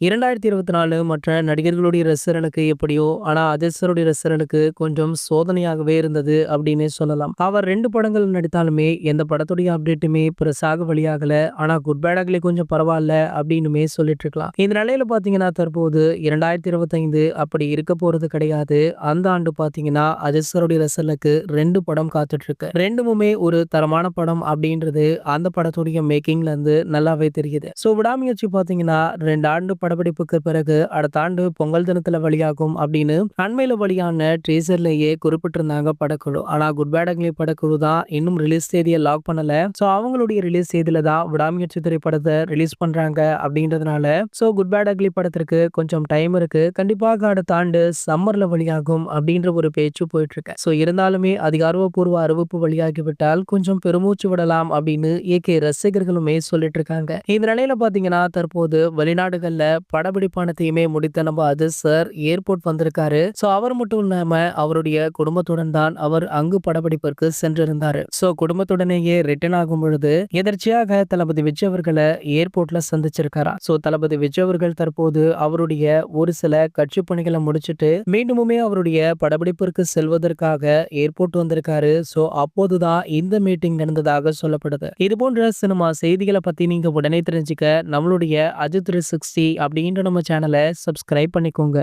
2024 மற்ற நடிகர்களுடைய ரசிகர்களுக்கு எப்படியோ, ஆனா அஜித் சாருடைய ரசிகர்களுக்கு கொஞ்சம் சோதனையாகவே இருந்தது அப்டின்னே சொல்லலாம். அவர் 2 படங்கள் நடித்தாலுமே, எந்த படத்துடைய அப்டேட்டுமே பெருசாக வெளியாகல. ஆனா குட் பேட் அக்லி கொஞ்சம் பரவால்ல அப்டின்னுமே சொல்லிட்டு இருக்கலாம். இந்த நிலையில பார்த்தீங்கன்னா, தற்போது 2025 அப்படி இருக்க போறது கிடையாது. அந்த ஆண்டு பார்த்தீங்கன்னா, அஜித் சாருடைய ரசிகர்களுக்கு 2 படம் காத்துட்டு இருக்கு. 2முமே ஒரு தரமான படம் அப்டின்றது அந்த படத்துடைய மேக்கிங்ல இருந்து நல்லாவே தெரியுது. விடாமுயற்சி பார்த்தீங்கன்னா, 2 ஆண்டு படப்பிடிப்புக்கு பிறகு அடுத்த ஆண்டு பொங்கல் தினத்துல வெளியாகும் அப்படின்னு அண்மையில வெளியான ட்ரீசர்லயே குறிப்பிட்டிருந்தாங்க படக்குழு. ஆனா குட் பேட் அக்லி படக்குழு தான் இன்னும் ரிலீஸ் தேதியை லாக் பண்ணல. அவங்களுடைய ரிலீஸ் தேதியில தான் விடாமுயற்சி திரைப்படத்தை ரிலீஸ் பண்றாங்க அப்படின்றதுனால குட் பேட் அக்லி படத்திற்கு கொஞ்சம் டைம் இருக்கு. கண்டிப்பாக அடுத்த ஆண்டு சம்மர்ல வெளியாகும் அப்படின்ற ஒரு பேச்சு போயிட்டு இருக்கு. இருந்தாலுமே அதிகாரப்பூர்வ அறிவிப்பு வெளியாகிவிட்டால் கொஞ்சம் பெருமூச்சு விடலாம் அப்படின்னு ஏகே ரசிகர்களுமே சொல்லிட்டு இருக்காங்க. இந்த நிலையில பாத்தீங்கன்னா தற்போது வெளிநாடுகள்ல படப்பிடிப்பானத்தையுமே முடித்த நம்ம அஜித் சார் ஏர்போர்ட் வந்திருக்காரு. அவர் மட்டும் இல்லாம அவருடைய குடும்பத்துடன் தான் அவர் அங்கு படப்பிடிப்பிற்கு சென்றிருந்தாரு. குடும்பத்துடனேயே ரிட்டர்ன் ஆகும் பொழுது எதர்ச்சியாக தளபதி விஜய் அவர்களை ஏர்போர்ட்ல சந்திச்சிருக்காரா. தளபதி விஜய் அவர்கள் தற்போது அவருடைய ஒரு சில கட்சி பணிகளை முடிச்சிட்டு மீண்டுமே அவருடைய படப்பிடிப்பிற்கு செல்வதற்காக ஏர்போர்ட் வந்திருக்காரு. அப்போதுதான் இந்த மீட்டிங் நடந்ததாக சொல்லப்படுது. இது போன்ற சினிமா செய்திகளை பத்தி நீங்க உடனே தெரிஞ்சுக்க நம்மளுடைய அஜித் 360 அப்படின்ற நம்ம சேனலை சப்ஸ்கிரைப் பண்ணிக்கோங்க.